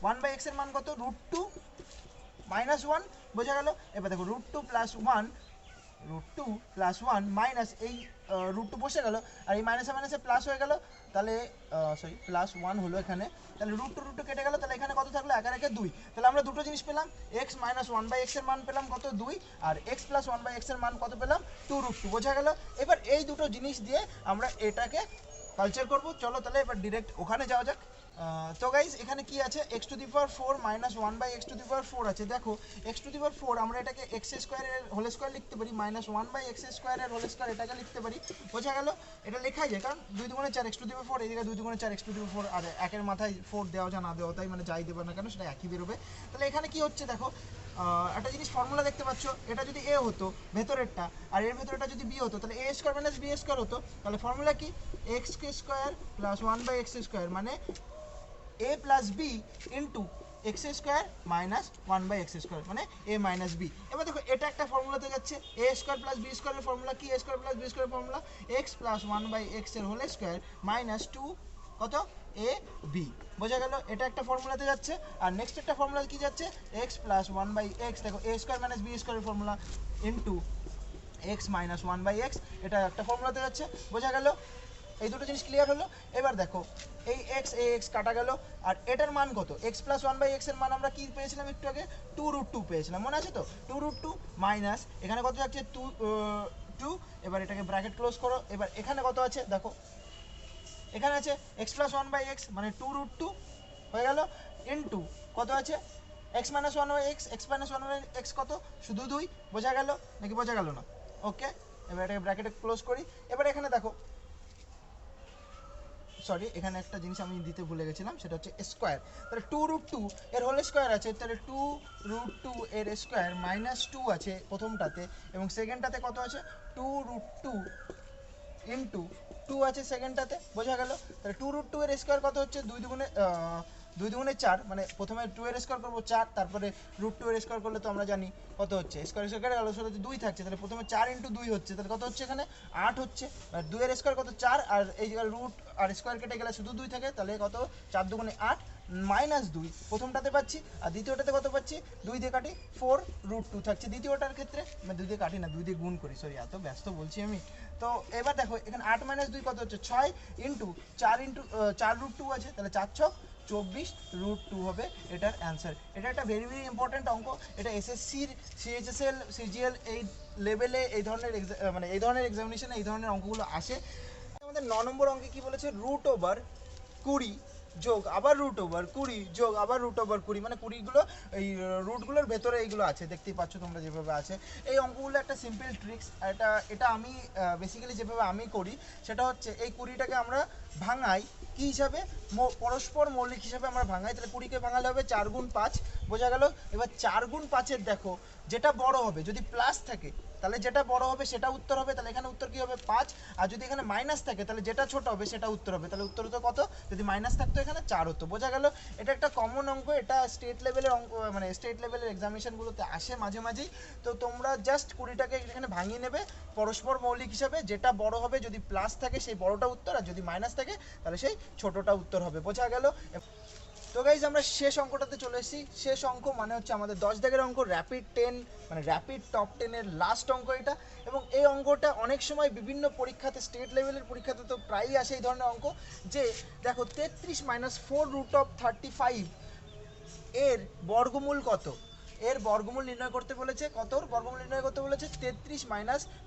1/x এর মান কত, √2 - 1, বোঝা গেল। এবার দেখো √2 + 1, √2 + 1 মাইনাস এই √2 বসে গেল, আর এই মাইনাসে মাইনাসে প্লাস হয়ে গেল, তাহলে সরি +1 হলো এখানে, তাহলে √2 কেটে গেল, তাহলে এখানে কত থাকলো, 1 আর 1 2। তাহলে আমরা দুটো জিনিস পেলাম, x - 1/x এর মান পেলাম কত, 2, আর x + 1/x এর মান কত পেলাম, 2√2, বোঝা গেল। এবার এই দুটো জিনিস দিয়ে আমরা এটাকে কালচার করব। চলো তাহলে এবার ডিরেক্ট ওখানে যাওয়া যাক। তো গাইজ এখানে কি আছে, x⁴ - 1/x⁴ আছে। দেখো x⁴ আমরা এটাকে x² এর হোল স্কয়ার লিখতে পারি, -1/x² এর হোল স্কয়ার এটাকে লিখতে পারি, বোঝা গেল। এটা লেখাই যায়, কারণ 2 × 4 x⁴, এদিকে 2 × 4 x⁴, আর একের মাথায় 4 দেওয়া যা না দেওয়া তাই, মানে যাই দেবে না কেন সেটা একই বেরোবে। তাহলে এখানে কি হচ্ছে দেখো, একটা জিনিস ফর্মুলা দেখতে পাচ্ছ, এটা যদি a হতো ভেতরেরটা, আর এর ভেতরেরটা যদি b হতো, তাহলে a² - b² হতো। তাহলে ফর্মুলা কি, x² + 1/x², মানে a + b into x² - 1/x², মানে a - b। এবার দেখো এটা একটা ফর্মুলাতে যাচ্ছে, a² + b² এর ফর্মুলা কি, a² + b² এর ফর্মুলা x + 1/x এর হোল স্কয়ার মাইনাস 2 কত, a b, বোঝা গেল। এটা একটা ফর্মুলাতে যাচ্ছে। আর নেক্সট একটা ফর্মুলা কি যাচ্ছে, x + 1/x, দেখো a² - b² এর ফর্মুলা ইন্টু x - 1/x, এটা একটা ফর্মুলাতে যাচ্ছে, বোঝা গেল। এই দুটো জিনিস ক্লিয়ার হলো। এবার দেখো এই x কাটা গেল, আর এটার মান কত, x + 1/x এর মান আমরা কি পেয়েছিলাম একটু আগে, 2√2 পেয়েছিলাম, মনে আছে তো। 2√2 মাইনাস এখানে কত যাচ্ছে, 2, এবার এটাকে ব্র্যাকেট ক্লোজ করো। এবার এখানে কত আছে দেখো, এখানে আছে x + 1/x, মানে 2√2 হয়ে গেল, ইন্টু কত আছে, x - 1/x, x - 1/x কত, শুধু 2, বোঝা গেল নাকি বোঝা গেল না। ওকে, এবার এটাকে ব্র্যাকেটে ক্লোজ করি। এবার এখানে দেখো, সরি এখানে একটা জিনিস আমি দিতে ভুলে গেছিলাম, সেটা হচ্ছে স্কয়ার। তাহলে 2√2 এর হোল স্কয়ার আছে, তাহলে 2√2 এর স্কয়ার মাইনাস 2 আছে প্রথমটাতে, এবং সেকেন্ডটাতে কত আছে, 2√2 ইন্টু 2 আছে সেকেন্ডটাতে, বোঝা গেল। তাহলে 2√2 এর স্কয়ার কত হচ্ছে, 2 × 4, মানে প্রথমে 2 এর স্কয়ার করবো 4, তারপরে √2 এর স্কয়ার করলে তো আমরা জানি কত হচ্ছে, স্কয়ার স্কয়ার গেল, সেটাতে 2 থাকছে, তাহলে প্রথমে 4 × 2 হচ্ছে, তাহলে কত হচ্ছে এখানে 8 হচ্ছে। আর 2 এর স্কয়ার কত, 4, আর এই জায়গায় রুট আর স্কয়ার কেটে গেলে শুধু 2 থাকে, তাহলে কত, 4 × 2 = 8 মাইনাস 2 প্রথমটাতে পাচ্ছি, আর দ্বিতীয়টাতে কত পাচ্ছি, 2 দিয়ে কাটি 4√2 থাকছে দ্বিতীয়টার ক্ষেত্রে, মানে 2 দিয়ে কাটি না, 2 দিয়ে গুণ করি, সরি এত ব্যস্ত বলছি আমি। তো এবার দেখো এখানে 8 - 2 কত হচ্ছে, 6 ইন্টু 4√2 আছে, তাহলে 4×6 = 24√2 হবে এটার অ্যান্সার। এটা একটা ভেরি ভেরি ইম্পর্টেন্ট অঙ্ক। এটা এসএসসির, সিএইচএসএল, সিজিএল এই লেভেলে এই ধরনের মানে এই ধরনের এক্সামিনেশনে এই ধরনের অঙ্কগুলো আসে। আমাদের 9 নম্বর অঙ্কে কি বলেছে, √20 যোগ আবার √20 যোগ আবার √20, মানে 20গুলো এই রুটগুলোর ভেতরে এইগুলো আছে, দেখতেই পাচ্ছ তোমরা যেভাবে আছে। এই অঙ্কগুলো একটা সিম্পল ট্রিক্স, এটা আমি বেসিক্যালি যেভাবে আমি করি সেটা হচ্ছে, এই 20টাকে আমরা ভাঙাই কি হিসাবে, পরস্পর মৌলিক হিসাবে আমরা ভাঙাই। তাহলে 20কে ভাঙালে হবে 4 × 5, বোঝা গেল। এবার 4 × 5-এর দেখো যেটা বড় হবে, যদি প্লাস থাকে তাহলে যেটা বড় হবে সেটা উত্তর হবে, তাহলে এখানে উত্তর কি হবে 5। আর যদি এখানে মাইনাস থাকে তাহলে যেটা ছোট হবে সেটা উত্তর হবে, তাহলে উত্তর হতো কত, যদি মাইনাস থাকতো এখানে 4 হতো। বোঝা গেল? এটা একটা কমন অঙ্ক, এটা স্টেট লেভেলের অঙ্ক, মানে স্টেট লেভেলের এক্সামিনেশনগুলোতে আসে মাঝে মাঝেই। তো তোমরা জাস্ট 20টাকে এখানে ভাঙিয়ে নেবে পরস্পর মৌলিক হিসাবে, যেটা বড় হবে যদি প্লাস থাকে সেই বড়টা উত্তর, আর যদি মাইনাস থাকে তাহলে সেই ছোটটা উত্তর হবে। বোঝা গেল? তো গাইজ আমরা শেষ অঙ্কটাতে চলে এসেছি। শেষ অঙ্ক মানে হচ্ছে আমাদের 10 দাগের অঙ্ক, র্যাপিড 10 মানে র্যাপিড টপ 10-এর লাস্ট অঙ্ক এটা। এবং এই অঙ্কটা অনেক সময় বিভিন্ন পরীক্ষাতে, স্টেট লেভেলের পরীক্ষাতে তো প্রায়ই আসে এই ধরনের অঙ্ক, যে দেখো 33 - 4√35 এর বর্গমূল কত। এর বর্গমূল নির্ণয় করতে বলেছে, কতর বর্গমূল নির্ণয় করতে বলেছে, 33 -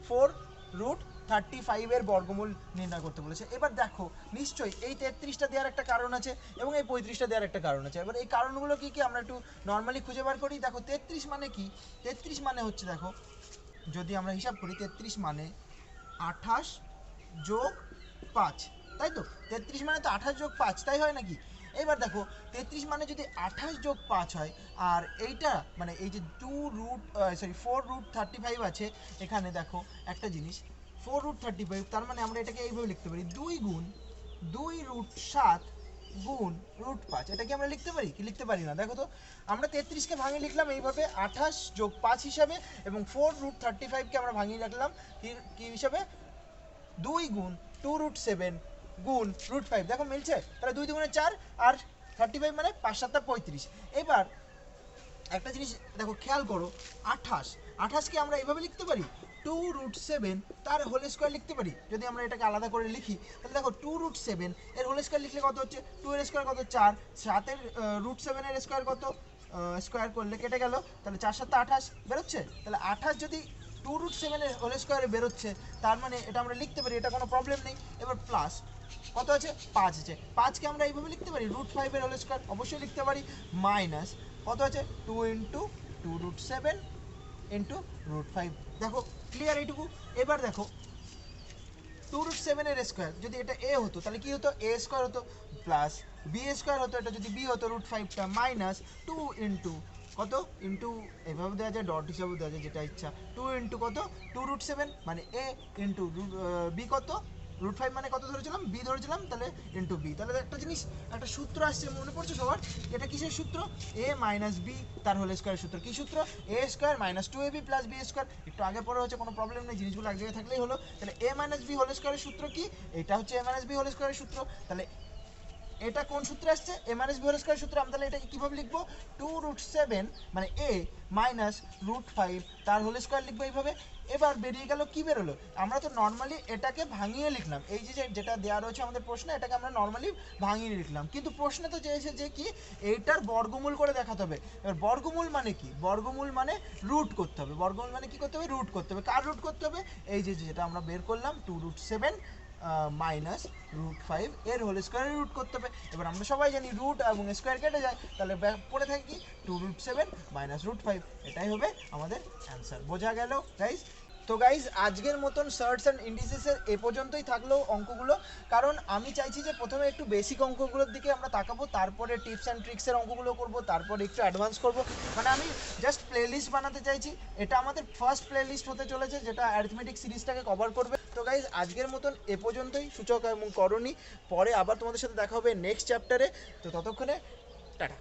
4√35 এর বর্গমূল নির্ণয় করতে বলেছে। এবার দেখো নিশ্চয়ই এই 33টা দেওয়ার একটা কারণ আছে এবং এই 35টা দেওয়ার একটা কারণ আছে। এবার এই কারণগুলো কি কি আমরা একটু নর্মালি খুঁজে বার করি। দেখো 33 মানে কি, 33 মানে হচ্ছে, দেখো যদি আমরা হিসাব করি 33 মানে 28 যোগ 5, তাই তো? 33 মানে তো 28 যোগ 5, তাই হয় নাকি? এবার দেখো 33 মানে যদি 28 যোগ 5 হয়, আর এইটা মানে এই যে 4√35 আছে এখানে, দেখো একটা জিনিস 4√35, তার মানে আমরা এটাকে এইভাবে লিখতে পারি 2 × 2√7 গুণ √5। এটা কি আমরা লিখতে পারি কি লিখতে পারি না? দেখো তো, আমরা 33কে ভাঙিয়ে লিখলাম এইভাবে 28 যোগ 5 হিসাবে, এবং 4√35কে আমরা ভাঙিয়ে রাখলাম কি হিসাবে, 2 গুণ 2√7 গুণ √5। দেখো মিলছে? তাহলে 2 2 4 আর 35 মানে 5 7 35। এবার একটা জিনিস দেখো খেয়াল করো, 28কে আমরা এইভাবে লিখতে পারি 2√7 তার হোল স্কোয়ার লিখতে পারি। যদি আমরা এটাকে আলাদা করে লিখি তাহলে দেখো 2√7 এর হোল স্কোয়ার লিখলে কত হচ্ছে, 2 এর স্কোয়ার কত 4, 7 এর √7 এর স্কোয়ার কত, স্কোয়ার করলে কেটে গেল, তাহলে 4 7 28 বেরোচ্ছে। তাহলে 28 যদি 2√7 এর হোল স্কোয়ারে বেরোচ্ছে, তার মানে এটা আমরা লিখতে পারি, এটা কোনো প্রবলেম নেই। এবার প্লাস কত আছে, 5 আছে, 5কে আমরা এইভাবে লিখতে পারি √5 এর হোল স্কোয়ার, অবশ্যই লিখতে পারি। মাইনাস কত আছে, 2 × 2√7 × √5। দেখো ক্লিয়ার এইটুকু? এবার দেখো 2√7 এর স্কোয়ার যদি এটা a হতো তাহলে কি হতো, a স্কোয়ার হতো, প্লাস b স্কোয়ার হতো, এটা যদি b হতো √5টা, মাইনাস 2 × কত ইন্টু, এভাবে দেওয়া যায়, ডট হিসাবে দেওয়া যায়, যেটা ইচ্ছা। 2 × কত, 2√7 মানে a ইন্টু b কত, √5 মানে কত ধরেছিলাম, b ধরেছিলাম, তাহলে ইন্টু b। তাহলে একটা জিনিস, একটা সূত্র আসছে, মনে পড়ছে সবার? এটা কিসের সূত্র, a - b তার হোল স্কোয়ারের সূত্র। কি সূত্র, a square - 2ab + b square. একটু আগে পরে হচ্ছে, কোনো প্রবলেম নেই, জিনিসগুলো এক জায়গায় থাকলেই হলো। তাহলে a - b হোল স্কোয়ারের সূত্র কি, এটা হচ্ছে a - b হোল স্কোয়ারের সূত্র। তাহলে এটা কোন সূত্রে আসছে, a - b হোল স্কয়ার সূত্র। আমরা তাহলে এটাকে কিভাবে লিখবো, 2√7 মানে a -√5 তার হোল স্কয়ার লিখবো এইভাবে। এবার বেরিয়ে গেল, কি বেরোলো, আমরা তো নর্মালি এটাকে ভাঙিয়ে লিখলাম, এই যে যেটা দেওয়া রয়েছে আমাদের প্রশ্নে, এটাকে আমরা নর্মালি ভাঙিয়ে লিখলাম, কিন্তু প্রশ্নে তো চেয়েছে যে কি, এইটার বর্গমূল করে দেখাতে হবে। এবার বর্গমূল মানে কি, বর্গমূল মানে রুট করতে হবে। বর্গমূল মানে কি করতে হবে, রুট করতে হবে। কার রুট করতে হবে, এই যে যেটা আমরা বের করলাম 2√7 -√5 এর হোল স্কোয়ারে রুট করতে হবে। এবার আমরা সবাই জানি রুট এবং স্কোয়ার কেটে যায়, তাহলে পড়ে থাকে কি 2√7 -√5, এটাই হবে আমাদের অ্যান্সার। বোঝা গেল গাইজ? তো গাইজ আজকের মতন সার্টস অ্যান্ড ইন্ডিসেসের এ পর্যন্তই থাকলো অঙ্কগুলো, কারণ আমি চাইছি যে প্রথমে একটু বেসিক অঙ্কগুলোর দিকে আমরা তাকাবো, তারপরে টিপস অ্যান্ড ট্রিক্সের অঙ্কগুলো করব, তারপরে একটু অ্যাডভান্স করব। মানে আমি জাস্ট প্লেলিস্ট বানাতে চাইছি। এটা আমাদের ফার্স্ট প্লেলিস্ট হতে চলেছে, যেটা অ্যারিথমেটিক সিরিজটাকে কভার করবে। তো গাইজ আজকের মতন এ পর্যন্তই, সূচক এবং করণী। পরে আবার তোমাদের সাথে দেখা হবে নেক্সট চ্যাপ্টারে। তো ততক্ষণে টাটা।